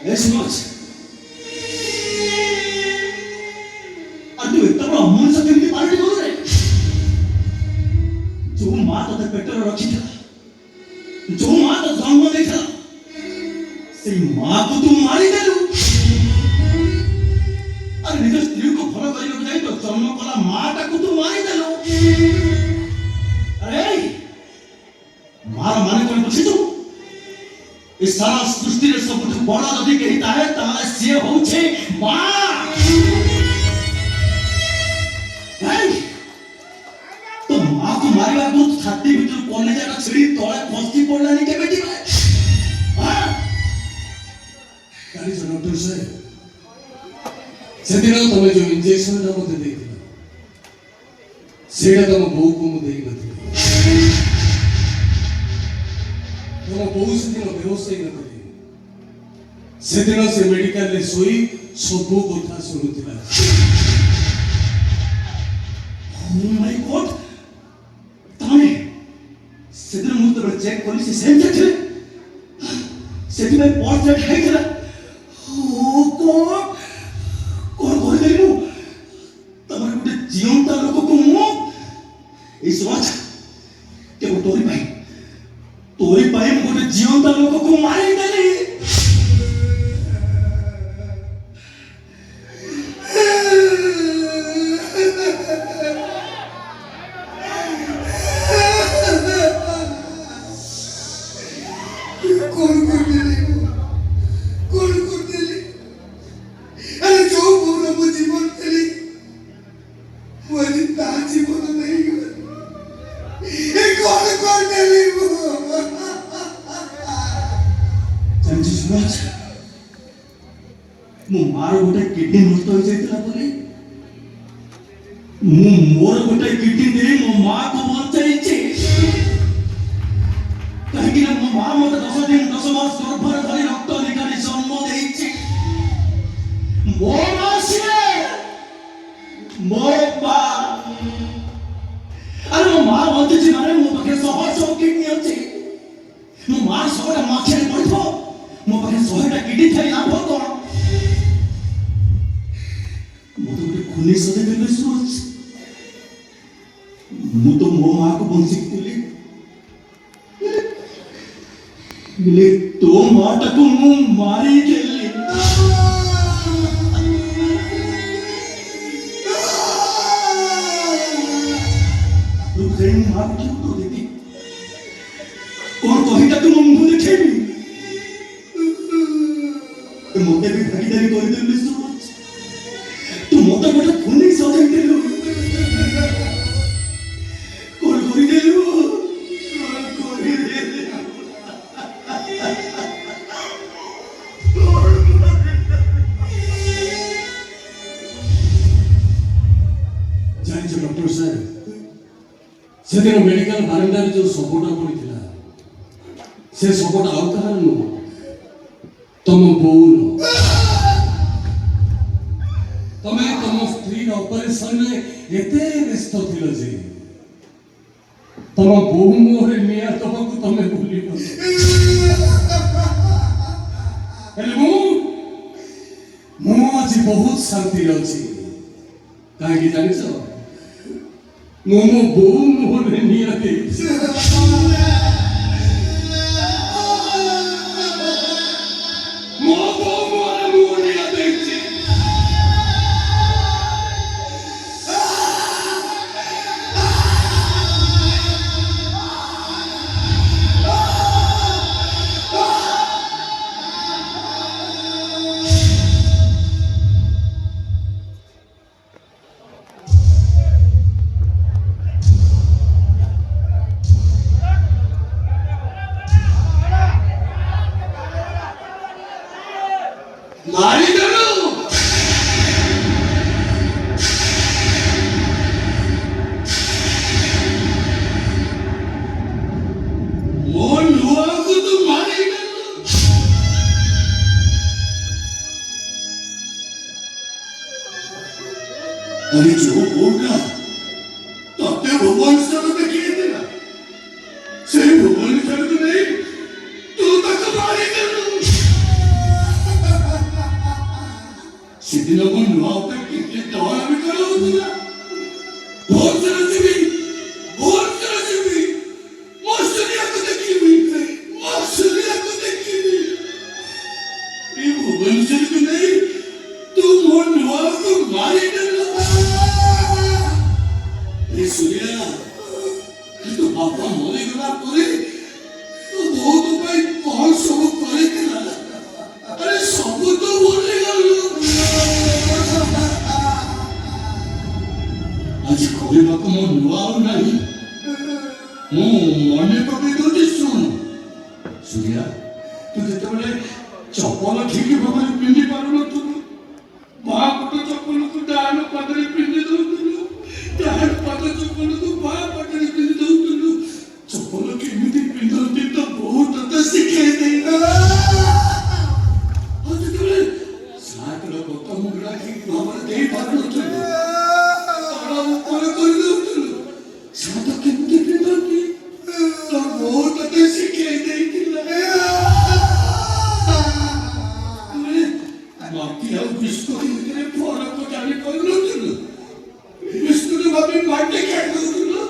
सुनोज तू एत बड़ अमनुष्य केमती पालटी करू रे जो माँ ते पेटर रखी जो माँ तो जन्म देता से माँ को तू मारी देलु अरे निज स्त्री को भल करने जाए तो जन्म कला माँ को तू मारी देलु अरे मार माने कौन बुझी तू इस सारा सृष्टि रे सब बड़ा जदि कही ताहे ताले से होछे माँ तो माँ को मारिबा को छाती भीतर कोने जागा छिड़ी तळे फसकी पड़लानी के बेटी हां काली डॉक्टर से सेदिन तमे जो इंजेक्शन दा मते देथिला सेडा तम बहु को मु देई नथि तम बहु सेदिन बेहोश होई नथि सेदिन से मेडिकल ले सोई सब कथा सुनुतिला Oh my God! ताने सेदिन मुझे तो चेक करी से सेम चेक थे सेदिन में पोर्ट्रेट है क्या Oh God! कौन कौन करी मु तमरे गुटे जीवंता लोक को मु इस वक्त के वो तोरी पाई मु गुटे जीवंता लोक को मारी देली मु मार गोटे किडनी नष्ट हो जाइतला बोली मु मोर गोटे किडनी दे मो मां को बचाइछि कहि कि मो मां मते 10 दिन 10 मास गर्भर धरि रक्त निकाली जन्म देइछि मो मासिए मो बा अरे मो मां बंचिछि माने मो पाखे 100 किडनी अछि मो मां 100 टा माछे पड़थो मो पाखे 100 टा किडनी थाई लाभ कोन मुझे खुली सदे देले सोच मु तो मो मां को बंचितली मिले तो मां तक मु मारी देली तो जेन मां की तो देती कौन कहि तक मु मुंह देखेबी मोते भी भागीदारी कर देली सोच तू मोटा मोटा खुनी सजाई देलु कोन करी देलु जानि डॉक्टर साहब सेदिन मेडिकल बारंडार जो सपोटा पड़िथिला से सपोटा आउ कहार नु तम बोउ तमे तम स्त्री ऑपरेशन में एते व्यस्त थिलो जे तम बोहु मोहरे मिया तमकु तमे भूली गलो हेलो मु आज बहुत शांति अछि काहे कि जानि छ मो बोहु मोहरे मिया दे मो बोहु मोहरे मिया दे मारी देलु मो नुआ को तो मारी देलु अरे जो होगा तते भगवान से तो देखिए देना से भगवान से तो नहीं तू तक मारी देलु ତୋ ବାପା ମରିଗଲା ପରେ ତୋ ବୋଉ ତୋ ପାଇଁ କଣ ସବୁ କରିଥିଲା? ଆରେ ସବୁ ତ ଭୁଲିଗଲୁ। ଆଜି କହିବାକୁ ମୋ ନୂଆ ଆଉ ନାହିଁ। ମୁଁ ମନେ ପକେଇ ଦଉଛି ଶୁଣୁ। ସୂର୍ୟା, ତୁ ଯେତେବେଳେ ଚପଲ ଠିକ ଭାବରେ ପିନ୍ଧି ପାରୁନଥିଲୁ, ବାଁ ପଟ ଚପଲକୁ ଡାହାଣ ପାଦରେ ପିନ୍ଧି ଦଉଥିଲୁ, ଡାହାଣ ପାଦ ଚପଲକୁ ବାଁ ପାଦରେ ପିନ୍ଧି ଦଉଥିଲୁ। ଚପଲ କେମିତି ପିନ୍ଧନ୍ତି ତ ବୋଉ ତତେ ଶିଖେଇ ଦେଇ। ଆଉ ଯେତେବେଳେ ସାର୍ଟର ବୋତାମ ଗୁଡା ଠିକ ଭାବରେ ଦେଇ ପାରୁନଥିଲୁ, ତଳ ଉପରେ କରିଦଉଥିଲୁ, ସାର୍ଟ କେମିତି ପିନ୍ଧନ୍ତି ତ ବୋଉ ତତେ ଶିଖେଇ ଦେଇଥିଲା। ମାଟି ଆଉ ବିସ୍କୁଟ ଭିତରେ ଫରକ ଜାଣିପାରୁନଥିଲୁ। ବିସ୍କୁଟ ଭାବି ମାଟି ଖାଇ ଦଉଥିଲୁ।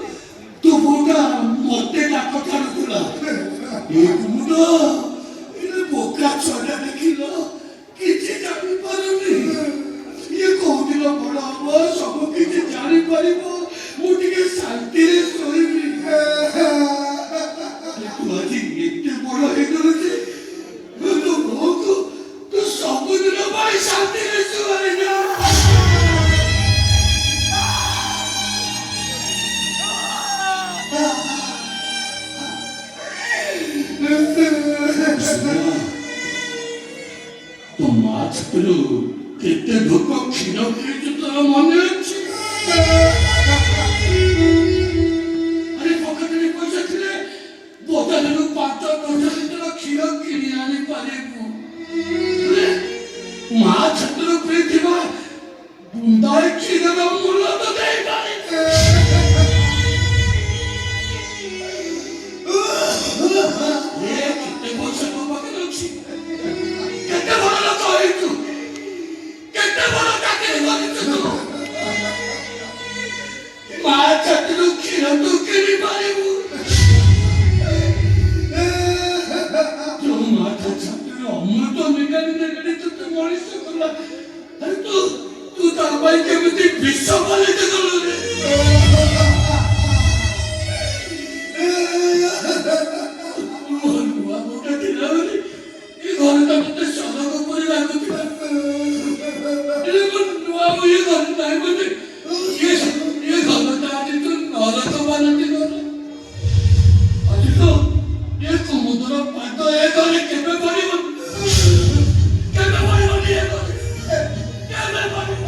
ତୋ ବୋଉଟା ମତେ ଡାକ ଛାଡୁଥିଲା, ଏ କୁମୁଦ, ଏ ବୋକା ଛୁଆଟା ଦେଖିଲ, କିଛି ଜାଣିପାରୁନି। ଇଏ କୋଉଦିନ ବଡ ହବ, ସବୁ କିଛି ଜାଣିପାରିବ, ମୁଁ ଟିକେ ଶାନ୍ତିରେ ଶୋଇବି। ତୁ ଆଜି ଏତେ ବଡ ହେଇଗଲୁ ଯେ ତୋ ବୋଉକୁ ତୁ ସବୁଦିନ ପାଇଁ ଶାନ୍ତିରେ ଶୁଆଇ ଯା। ତୋ ମା ଛାତିରୁ କେତେ ଢୋକ କ୍ଷୀର ପିଇଛୁ ତୋର ମନେ ଅଛି? ଆରେ ପକେଟରେ ପଇସା ଥିଲେ ବଜାରରୁ 5-10 ଲିଟର କ୍ଷୀର କିଣି ଆଣି ପାରିବୁ। ମା ଛାତିରୁ ପିଇଥିବା ବୁନ୍ଦାଏ କ୍ଷୀରର ମୂଲ୍ୟ ତ ଦେଇପାରିବୁ। କେତେ ପଇସା ତୋ ପାଖରେ ଅଛି? କେତେ ବଡ ଲୋକ ହେଇଛୁ? କେତେ ବଡ ଚାକିରି କରିଛୁ ତୁ? ମା ଛାତିରୁ କ୍ଷୀର ତୁ କିଣି ପାରିବୁ? ଯୋଉ ମା ଛାତିରୁ ଅମୃତ ନିଗାଡ଼ି ନିଗାଡ଼ି ତତେ ମଣିଷ କଲା, ଆରେ ତୁ ତା ପାଇଁ କେମିତି ବିଷ ପାଲିତ କଲୁ ରେ? ନୂଆ ବୋଉଟା ଥିଲା ବୋଲି ଏ ଘରଟା ମତେ ସଡ଼କ ପରି ଲାଗୁଥିଲା। ନୂଆ ବୋଉ ଏ ଘରେ ନାହିଁ ବୋଲି ଏ ଘରଟା ଆଜି ତୁ ନରକ ବାନଟି ଘର। ଆଜି ତ ଏ କୁମୁଦର ପାଦ ଏ ଘରେ କେବେ ପଡ଼ିବ? କେବେ ପଡ଼ିବନି ଏ ଘରେ? କେବେ ପଡ଼ିବ?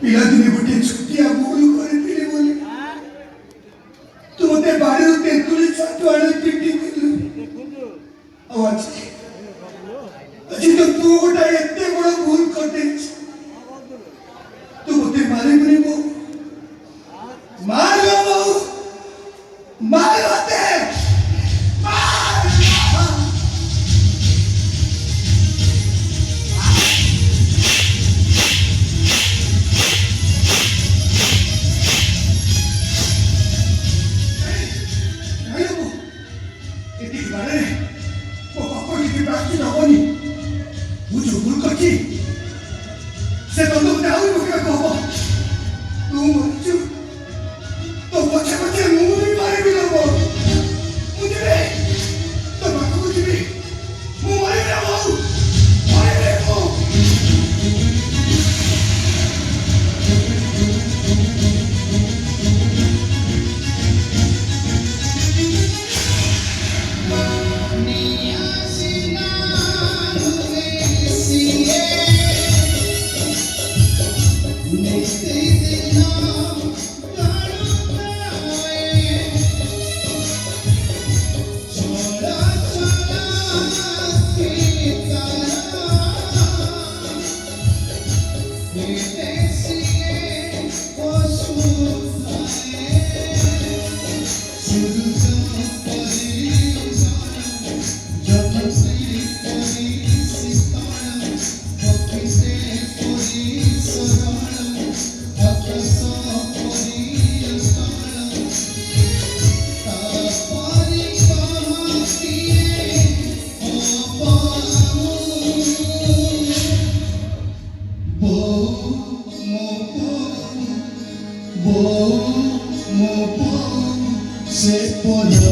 ପିଲାଦିନେ ଗୋଟିଏ ଛୋଟିଆ ଭୁଲ କରିଥିଲି ବୋଲି ତୁ ମତେ ବାଡ଼ିରୁ ତେନ୍ତୁଳି ଛତୁ ଆଣି ପିଟିଥିଲୁ। ଆଉ ଆଜି ତ ତୁ ଗୋଟେ ଏତେ ବଡ ଭୁଲ କରିଦେଇଛୁ। ତୁ ମତେ ମାରିବୁନି ବୋଉ? ମାର ବୋଉ, ମାର ମତେ। Se cuando te hago lo que como tú mucho तो बच्चे बच्चे मुंह नहीं मारे भी लोगों मुझे भी तो बात मुझे भी मुंह मारे भी लोगों मारे भी लोगों Boh, mo boh, se podrá,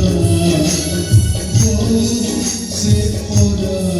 boh, se podrá.